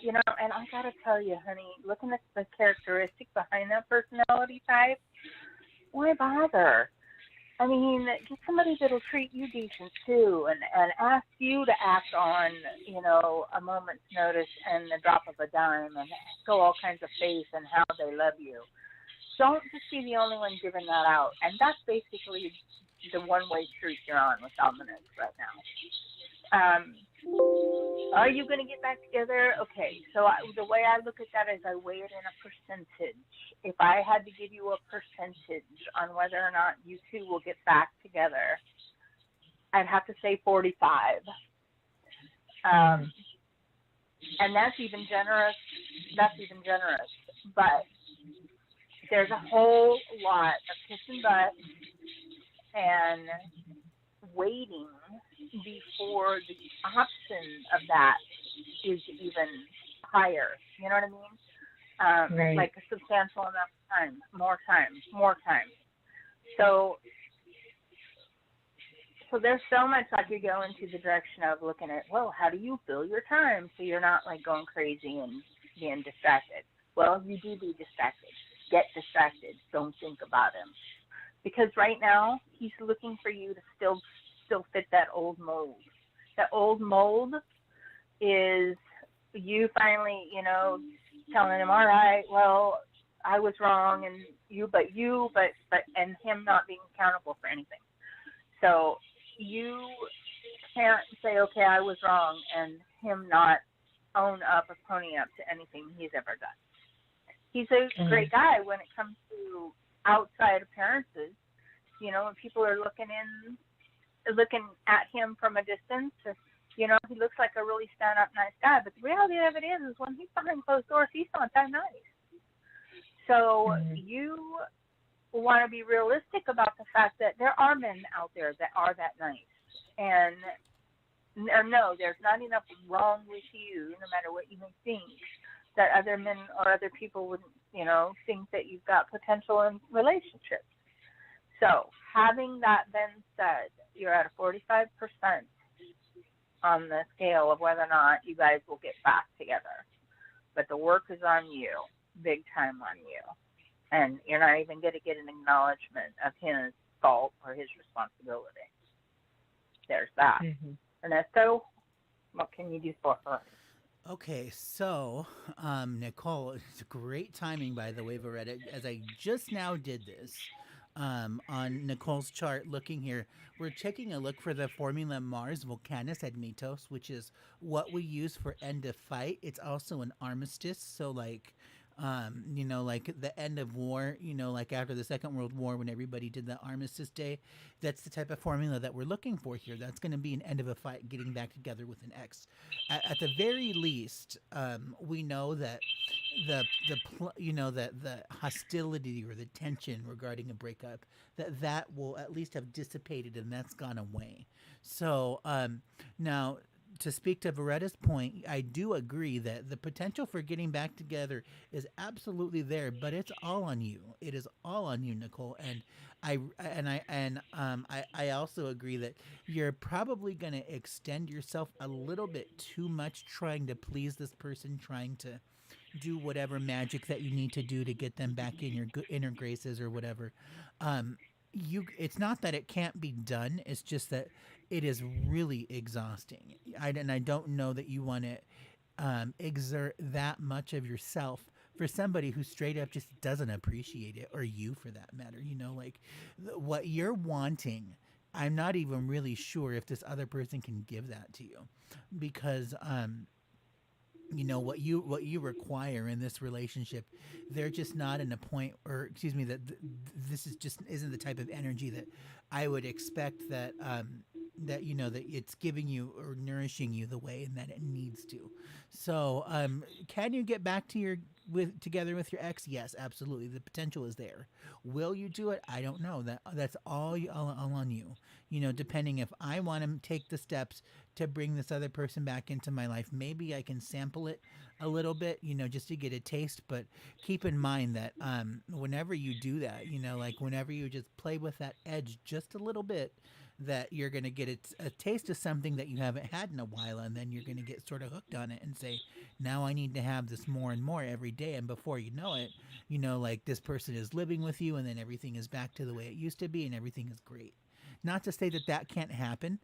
You know, and I got to tell you, honey, looking at the characteristic behind that personality type, why bother? I mean, get somebody that'll treat you decent too, and ask you to act on, you know, a moment's notice and the drop of a dime, and show all kinds of faith and how they love you. Don't just be the only one giving that out, and that's basically the one-way street you're on with dominance right now. Are you going to get back together? Okay, so the way I look at that is I weigh it in a percentage. If I had to give you a percentage on whether or not you two will get back together, I'd have to say 45. And that's even generous. But there's a whole lot of kissing butt and waiting before the option of that is even higher. You know what I mean? Right. Like a substantial amount of time, more time. So there's so much I could go into the direction of looking at, well, how do you fill your time so you're not like going crazy and being distracted? Well, you do be distracted. Get distracted. Don't think about him. Because right now, he's looking for you to still fit that old mold. That old mold is you finally, you know, telling him, all right, well, I was wrong, and and him not being accountable for anything. So you can't say, okay, I was wrong, and him not own up or pony up to anything he's ever done. He's a great guy when it comes to outside appearances. You know, when people are looking at him from a distance, you know, he looks like a really stand-up nice guy. But the reality of it is when he's behind closed doors, he's not that nice. So you want to be realistic about the fact that there are men out there that are that nice. And no, there's not enough wrong with you, no matter what you may think, that other men or other people wouldn't, you know, think that you've got potential in relationships. So having that been said, you're at a 45% on the scale of whether or not you guys will get back together. But the work is on you, big time on you. And you're not even going to get an acknowledgement of his fault or his responsibility. There's that. Ernesto, what can you do for her? Okay, so Nicole, it's great timing, by the way, Veretta, as I just now did this on Nicole's chart. Looking here, we're taking a look for the formula Mars Volcanus Admetos, which is what we use for end of fight. It's also an armistice, so like you know, like the end of war, you know, like after the Second World War when everybody did the Armistice Day, that's the type of formula that we're looking for here. That's going to be an end of a fight, getting back together with an X. At the very least, we know that the hostility or the tension regarding a breakup, that will at least have dissipated and that's gone away. So now, to speak to Veretta's point, I do agree that the potential for getting back together is absolutely there, but it's all on you. It is all on you, Nicole. And I also agree that you're probably going to extend yourself a little bit too much, trying to please this person, trying to do whatever magic that you need to do to get them back in your inner graces or whatever. It's not that it can't be done. It's just that it is really exhausting. I don't know that you want to exert that much of yourself for somebody who straight up just doesn't appreciate it, or you for that matter. You know, like what you're wanting, I'm not even really sure if this other person can give that to you, because you know what you require in this relationship, they're just not in a point, or excuse me, that this is just isn't the type of energy that I would expect that that that it's giving you or nourishing you the way and that it needs to. So, can you get back to together with your ex? Yes, absolutely. The potential is there. Will you do it? I don't know. That's all on you. Depending if I want to take the steps to bring this other person back into my life, maybe I can sample it a little bit, just to get a taste. But keep in mind that whenever you do that, like whenever you just play with that edge just a little bit, that you're going to get a taste of something that you haven't had in a while, and then you're going to get sort of hooked on it and say, now I need to have this more and more every day. And before you know it, like this person is living with you, and then everything is back to the way it used to be, and everything is great. Not to say that that can't happen,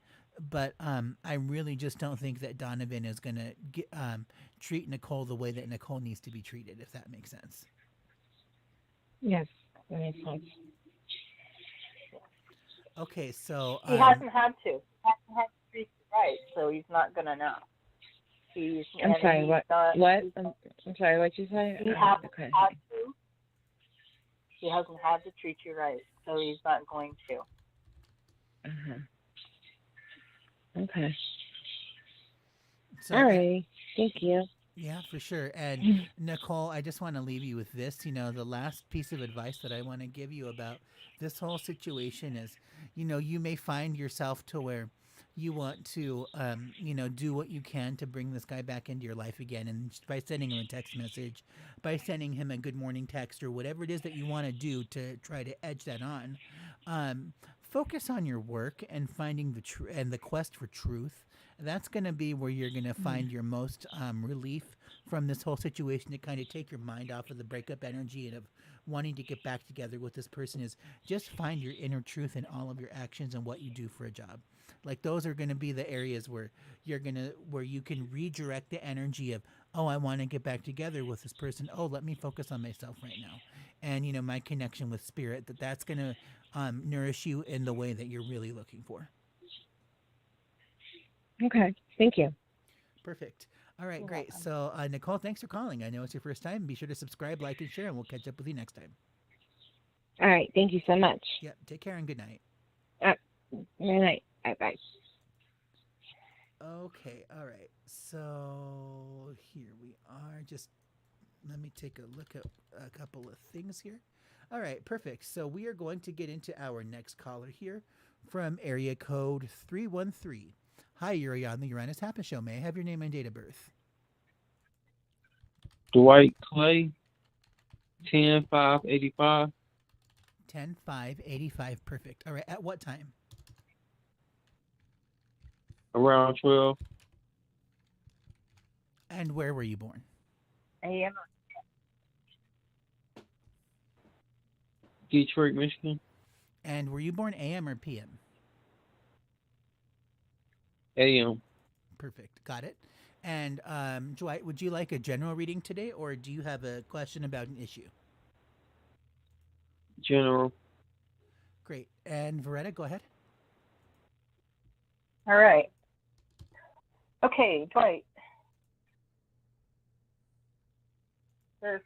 but I really just don't think that Donovan is going to treat Nicole the way that Nicole needs to be treated, if that makes sense. Yes, that makes sense. Okay, so he hasn't had to. He hasn't had to treat you right, so he's not gonna know. I'm sorry. What? Not, What? I'm sorry. What you say? He hasn't had to. He hasn't had to treat you right, so he's not going to. Okay. So, all right. Thank you. Yeah, for sure. And Nicole, I just want to leave you with this. The last piece of advice that I want to give you about this whole situation is, you may find yourself to where you want to, do what you can to bring this guy back into your life again. And by sending him a text message, by sending him a good morning text, or whatever it is that you want to do to try to edge that on, focus on your work and finding the quest for truth. That's going to be where you're going to find your most relief from this whole situation, to kind of take your mind off of the breakup energy and of wanting to get back together with this person. Is just find your inner truth in all of your actions and what you do for a job. Like those are going to be the areas where where you can redirect the energy of, oh, I want to get back together with this person. Oh, let me focus on myself right now. And, my connection with spirit, that's going to nourish you in the way that you're really looking for. Okay. Thank you. Perfect. All right, great. So, Nicole, thanks for calling. I know it's your first time. Be sure to subscribe, like, and share, and we'll catch up with you next time. All right. Thank you so much. Yep. Take care and good night. Good night. Bye-bye. Okay. All right. So, here we are. Just let me take a look at a couple of things here. All right. Perfect. So, we are going to get into our next caller here from area code 313. Hi, you're on the Uranus Happens Show. May I have your name and date of birth? Dwight Clay, 10/5/85. 10/5/85. Perfect. All right. At what time? Around 12. And where were you born? AM. Detroit, Michigan. And were you born AM or PM? AM. Perfect. Got it. And Dwight, would you like a general reading today, or do you have a question about an issue? General. Great. And Veretta, go ahead. All right. Okay, Dwight. There's,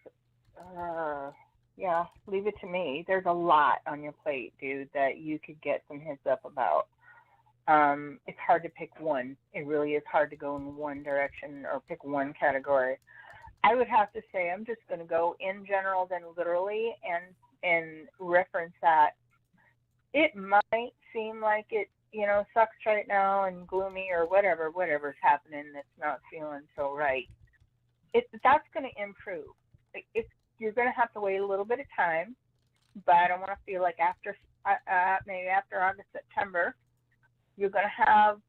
leave it to me. There's a lot on your plate, dude, that you could get some heads up about. It's hard to pick one. It really is hard to go in one direction or pick one category. I would have to say I'm just going to go in general, then literally, and reference that. It might seem like it, sucks right now and gloomy or whatever's happening that's not feeling so right. That's going to improve. You're going to have to wait a little bit of time, but I don't want to feel like maybe after August, September, you're going to have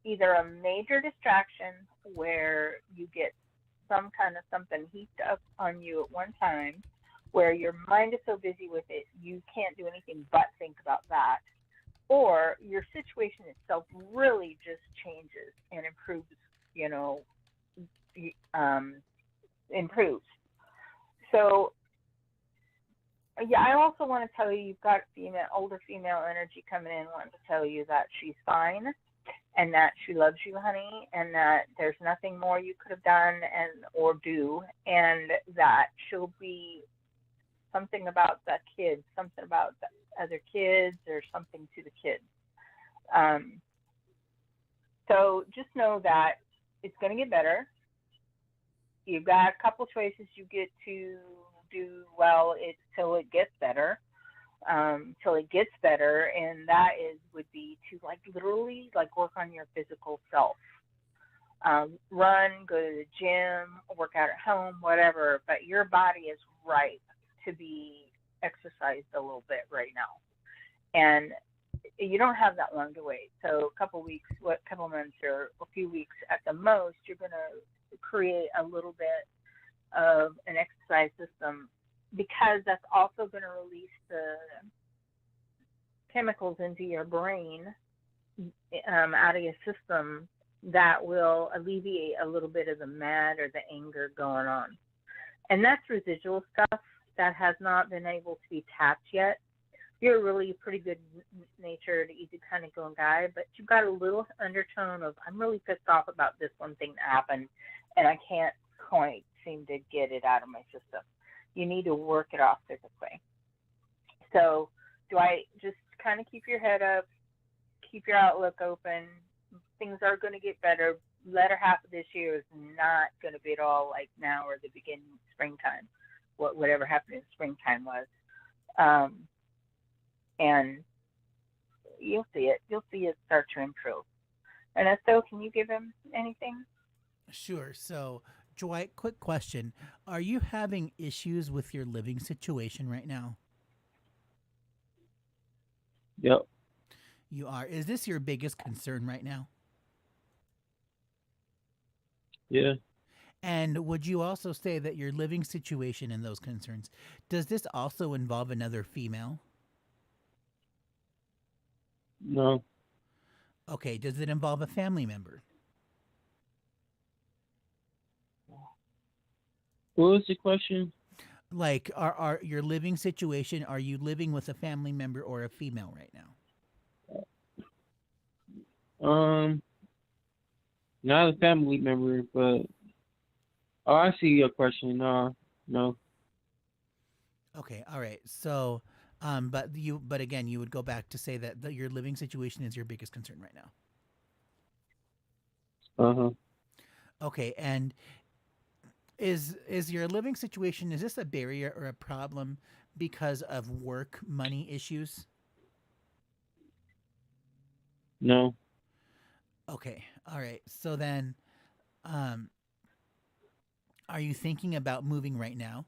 either a major distraction where you get some kind of something heaped up on you at one time, where your mind is so busy with it, you can't do anything but think about that. Or your situation itself really just changes and improves, improves. So, yeah, I also want to tell you, you've got older female energy coming in, wanting to tell you that she's fine and that she loves you, honey, and that there's nothing more you could have done or do, and that she'll be something about the kids, something about the other kids or something to the kids. Um, so just know that it's going to get better. You've got a couple choices you get to do well it's till it gets better. Till it gets better, and that would be to like literally like work on your physical self. Run, go to the gym, work out at home, whatever. But your body is ripe to be exercised a little bit right now, and you don't have that long to wait. So a couple weeks, couple months, or a few weeks at the most, you're gonna create a little bit of an exercise system because that's also going to release the chemicals into your brain out of your system that will alleviate a little bit of the mad or the anger going on. And that's residual stuff that has not been able to be tapped yet. You're really a pretty good natured, easy kind of going guy, but you've got a little undertone of, I'm really pissed off about this one thing that happened, and I can't quite seem to get it out of my system. You need to work it off physically. So do I just kind of keep your head up, keep your outlook open? Things are going to get better. Latter half of this year is not going to be at all like now or the beginning of springtime, whatever happened in springtime was. And you'll see it. You'll see it start to improve. Ernesto, can you give him anything? Sure. So, Dwight, quick question. Are you having issues with your living situation right now? Yep. You are. Is this your biggest concern right now? Yeah. And would you also say that your living situation and those concerns, does this also involve another female? No. Okay. Does it involve a family member? What was the question? Like, are your living situation, are you living with a family member or a female right now? Not a family member, but I see your question. No. Okay, all right. So, but again, you would go back to say that your living situation is your biggest concern right now. Uh-huh. Okay, and is your living situation, is this a barrier or a problem because of work money issues? No. Okay, all right. So then, um, are you thinking about moving right now?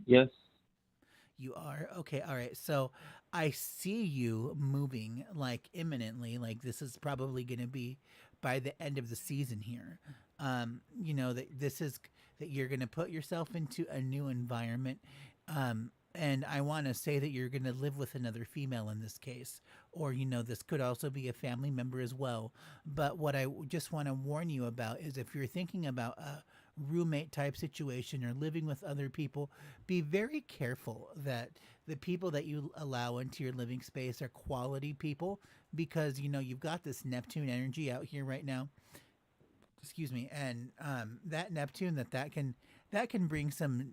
Yes. You are? Okay, all right. So I see you moving like imminently. Like this is probably going to be by the end of the season here. That this is that you're going to put yourself into a new environment. And I want to say that you're going to live with another female in this case, or this could also be a family member as well. But what I just want to warn you about is if you're thinking about a roommate type situation or living with other people, be very careful that the people that you allow into your living space are quality people, because you've got this Neptune energy out here right now. Excuse me, and that Neptune that can bring some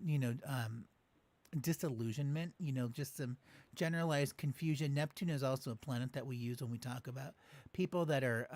disillusionment, just some generalized confusion. Neptune is also a planet that we use when we talk about people that are,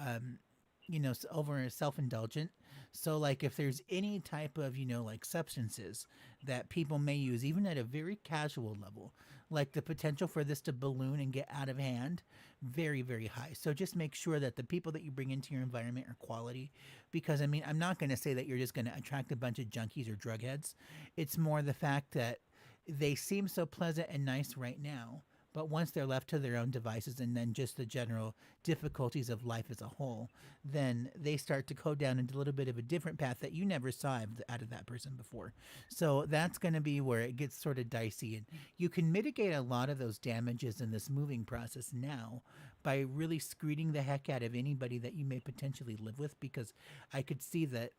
over self-indulgent. So like if there's any type of, like substances that people may use, even at a very casual level, like the potential for this to balloon and get out of hand, very, very high. So just make sure that the people that you bring into your environment are quality, because I'm not going to say that you're just going to attract a bunch of junkies or drug heads. It's more the fact that they seem so pleasant and nice right now, but once they're left to their own devices and then just the general difficulties of life as a whole, then they start to go down into a little bit of a different path that you never saw out of that person before. So that's going to be where it gets sort of dicey. And you can mitigate a lot of those damages in this moving process now by really screening the heck out of anybody that you may potentially live with, because I could see that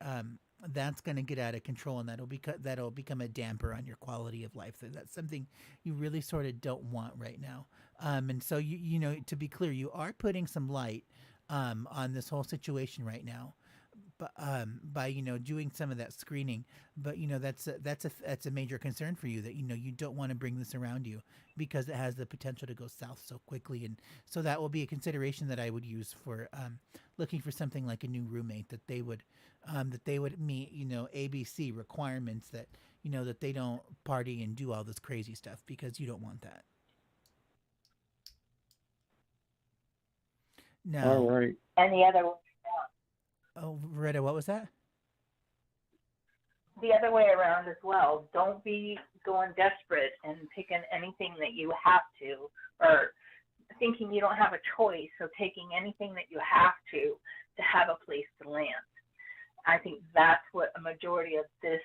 that's going to get out of control, and that'll become a damper on your quality of life. That's something you really sort of don't want right now. And so to be clear, you are putting some light on this whole situation right now. by doing some of that screening. But that's a major concern for you, that you don't want to bring this around you because it has the potential to go south so quickly. And so that will be a consideration that I would use for looking for something like a new roommate, that they would meet ABC requirements, that they don't party and do all this crazy stuff, because you don't want that. All Now, right. And oh, Rita, what was that? the other way around as well. Don't be going desperate and picking anything that you have to, or thinking you don't have a choice, so taking anything that you have to have a place to land. I think that's what a majority of this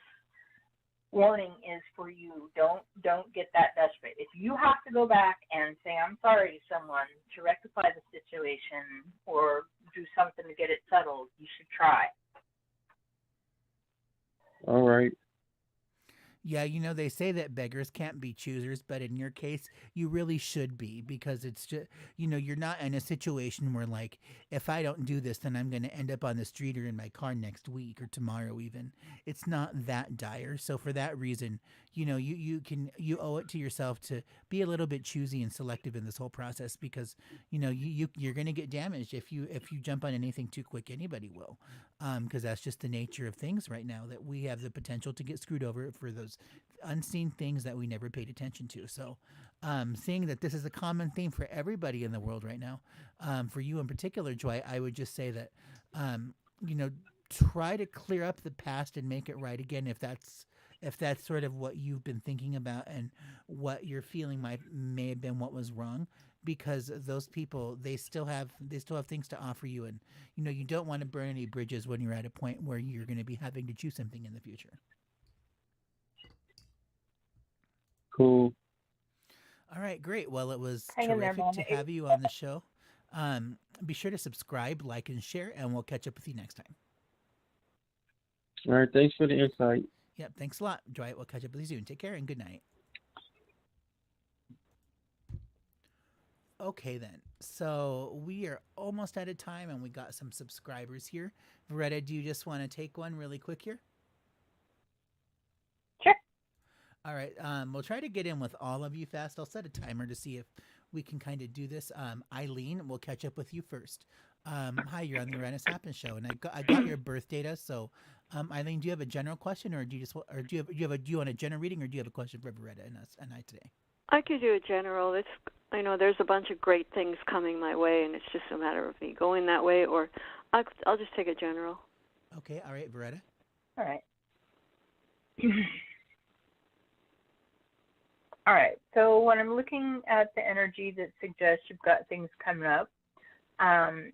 warning is for you. Don't get that desperate. If you have to go back and say I'm sorry to someone to rectify the situation or do something to get it settled, you should try. All right. Yeah, they say that beggars can't be choosers, but in your case, you really should be, because it's just, you're not in a situation where, like, if I don't do this, then I'm going to end up on the street or in my car next week or tomorrow even. It's not that dire. So for that reason, you owe it to yourself to be a little bit choosy and selective in this whole process, because, you're going to get damaged if you jump on anything too quick. Anybody will, because that's just the nature of things right now, that we have the potential to get screwed over for those unseen things that we never paid attention to. So, seeing that this is a common theme for everybody in the world right now, for you in particular, Joy, I would just say that, try to clear up the past and make it right again, if that's sort of what you've been thinking about and what you're feeling may have been what was wrong, because those people, they still have things to offer you, and you don't want to burn any bridges when you're at a point where you're going to be having to choose something in the future. Cool. All right, great. Well, it was Hang in there, terrific Mom. to have you on the show. Be sure to subscribe, like, and share, and we'll catch up with you next time. All right. Thanks for the insight. Yep, thanks a lot, Dwight. We'll catch up with you soon. Take care and good night. Okay, then. So we are almost out of time, and we got some subscribers here. Veretta, do you just want to take one really quick here? Sure. All right. We'll try to get in with all of you fast. I'll set a timer to see if we can kind of do this. Eileen, we'll catch up with you first. Hi, you're on the Uranus Happens Show, and I got your birth data. So, Eileen, do you have a general question, or do you want a general reading, or do you have a question for Veretta and I today? I could do a general. I know there's a bunch of great things coming my way, and it's just a matter of me going that way, or I'll just take a general. Okay. All right, Veretta. All right. All right. So when I'm looking at the energy that suggests you've got things coming up,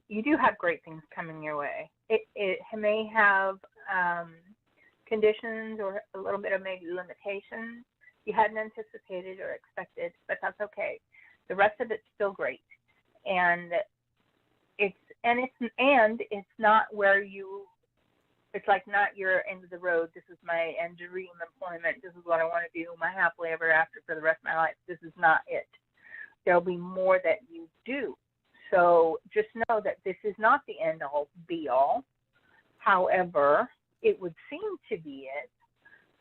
you do have great things coming your way. It may have conditions or a little bit of maybe limitations you hadn't anticipated or expected, but that's okay. The rest of it's still great, and it's not where you. It's like not your end of the road. This is my end of dream employment. This is what I want to do, my happily ever after for the rest of my life. This is not it. There'll be more that you do. So just know that this is not the end all be all. However, it would seem to be it.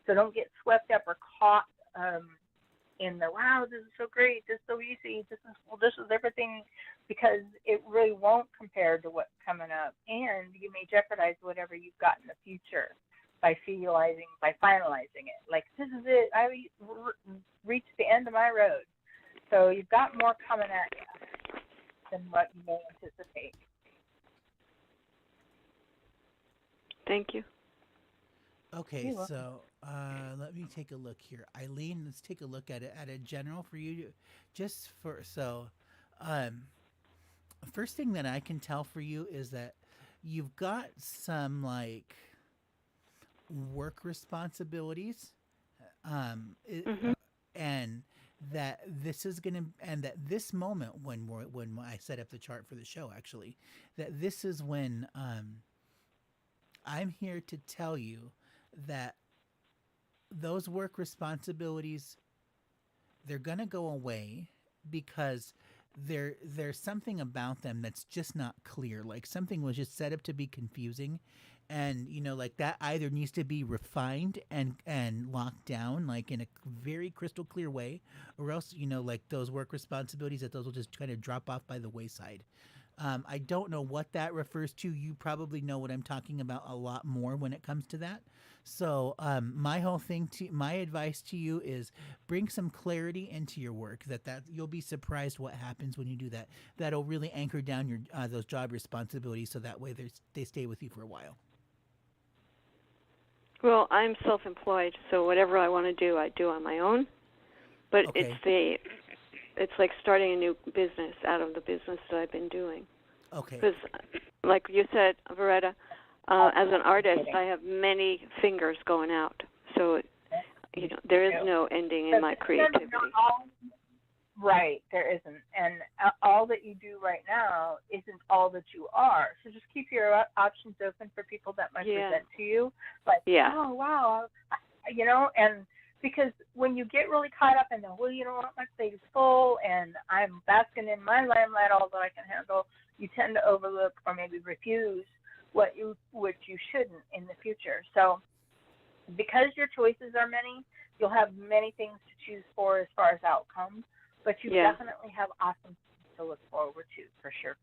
So don't get swept up or caught in the wow, this is so great, this is so easy, this is everything, because it really won't compare to what's coming up, and you may jeopardize whatever you've got in the future by finalizing it. Like, this is it, I reached the end of my road. So you've got more coming at you than what you may anticipate. Thank you. Okay, so let me take a look here. Eileen, let's take a look at it at a general for you. First thing that I can tell for you is that you've got some like work responsibilities, and that this moment when I set up the chart for the show, actually, that this is when I'm here to tell you that those work responsibilities, they're going to go away, because there's something about them that's just not clear. Like something was just set up to be confusing, And like that either needs to be refined and locked down like in a very crystal clear way, or else like those work responsibilities, that those will just kind of drop off by the wayside. I don't know what that refers to. You probably know what I'm talking about a lot more when it comes to that. So my advice to you is bring some clarity into your work. That you'll be surprised what happens when you do that. That'll really anchor down your those job responsibilities, so that way they stay with you for a while. Well, I'm self-employed, so whatever I want to do, I do on my own. But Okay. it's like starting a new business out of the business that I've been doing. Okay. Because, like you said, Veretta, as an artist, I have many fingers going out. So, there is no ending in my creativity. Right, there isn't. And all that you do right now isn't all that you are. So just keep your options open for people that might present to you. Like, oh, wow, and because when you get really caught up in the, well, you know what, my plate is full and I'm basking in my limelight, all that I can handle, you tend to overlook or maybe refuse what you shouldn't in the future. So because your choices are many, you'll have many things to choose for as far as outcomes. But you definitely have awesome things to look forward to, for sure.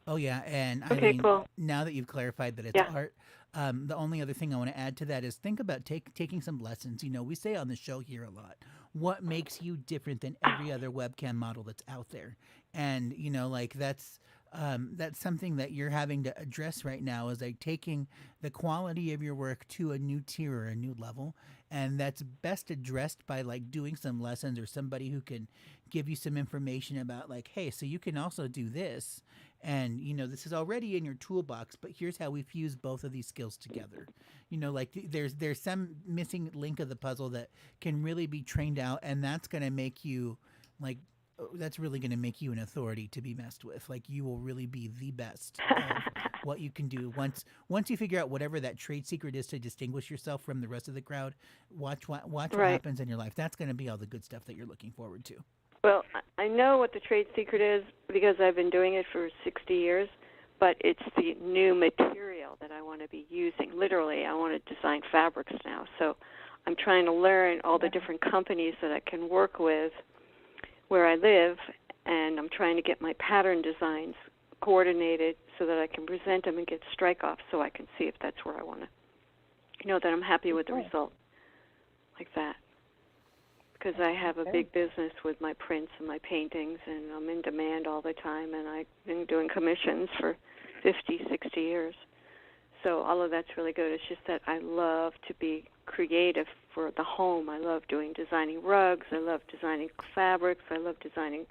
Oh yeah, and cool. Now that you've clarified that it's art, the only other thing I want to add to that is think about taking some lessons. We say on the show here a lot, what makes you different than every other webcam model that's out there, and that's something that you're having to address right now, is like taking the quality of your work to a new tier or a new level. And that's best addressed by like doing some lessons or somebody who can give you some information about like, hey, so you can also do this. And, this is already in your toolbox, but here's how we fuse both of these skills together. There's some missing link of the puzzle that can really be trained out. And that's going to make you that's really going to make you an authority to be messed with. Like, you will really be the best of what you can do once you figure out whatever that trade secret is to distinguish yourself from the rest of the crowd. Watch what happens in your life. That's going to be all the good stuff that you're looking forward to. Well, I know what the trade secret is because I've been doing it for 60 years, but it's the new material that I want to be using. Literally, I want to design fabrics now. So I'm trying to learn all the different companies that I can work with where I live, and I'm trying to get my pattern designs coordinated so that I can present them and get strike-offs so I can see if that's where I want to, that I'm happy with the result, like that. Because I have a big business with my prints and my paintings, and I'm in demand all the time, and I've been doing commissions for 50, 60 years. So all of that's really good. It's just that I love to be creative for the home. I love designing rugs. I love designing fabrics. I love designing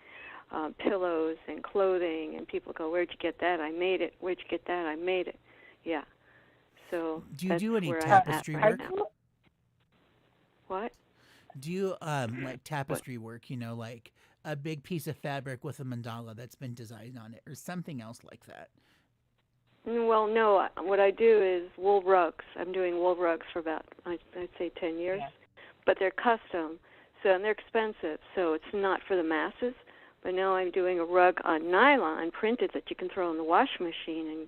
pillows and clothing. And people go, "Where'd you get that?" I made it. "Where'd you get that?" I made it. Yeah. So do you do any where tapestry work? What? Do you like tapestry work? Like a big piece of fabric with a mandala that's been designed on it, or something else like that? Well, no. What I do is wool rugs. I'm doing wool rugs for about, I'd say, 10 years. Yeah. But they're custom, and they're expensive, so it's not for the masses. But now I'm doing a rug on nylon printed that you can throw in the washing machine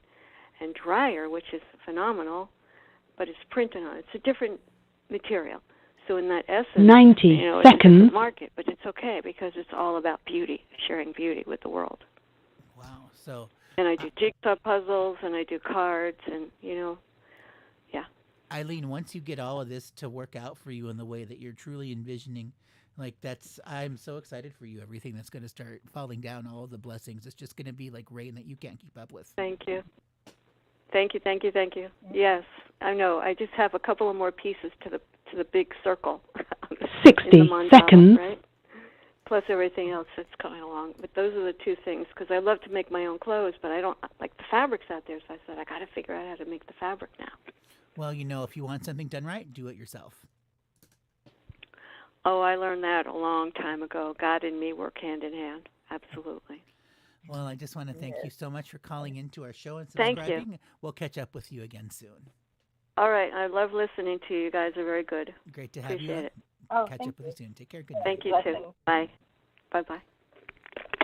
and dryer, which is phenomenal, but it's printed on. It's a different material. So in that essence, 90 it's seconds. a market, but it's okay because it's all about beauty, sharing beauty with the world. Wow. So. And I do jigsaw puzzles, and I do cards, and, Eileen, once you get all of this to work out for you in the way that you're truly envisioning, I'm so excited for you. Everything that's going to start falling down, all of the blessings, it's just going to be like rain that you can't keep up with. Thank you. Thank you. Yes, I know. I just have a couple of more pieces to the big circle. 60 mandala, seconds. Right? Plus everything else that's coming along. But those are the two things, because I love to make my own clothes, but I don't like the fabrics out there, so I said I got to figure out how to make the fabric now. Well, if you want something done right, do it yourself. Oh, I learned that a long time ago. God and me work hand in hand. Absolutely. Well, I just want to thank you so much for calling into our show and subscribing. Thank you. We'll catch up with you again soon. All right. I love listening to you. You guys are very good. Great to have Appreciate you. It. Catch up with you soon. Take care. Good night. Thank you, too. Bye. Bye-bye.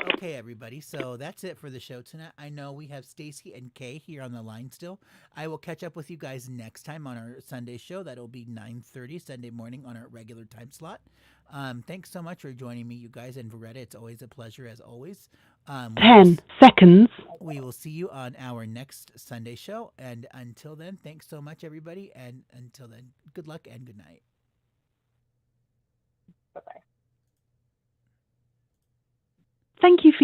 Okay, everybody. So that's it for the show tonight. I know we have Stacy and Kay here on the line still. I will catch up with you guys next time on our Sunday show. That'll be 9:30 Sunday morning on our regular time slot. Thanks so much for joining me, you guys, and Veretta. It's always a pleasure, as always. 10 seconds. We will see you on our next Sunday show. And until then, thanks so much, everybody. And until then, good luck and good night. Bye-bye. Thank you for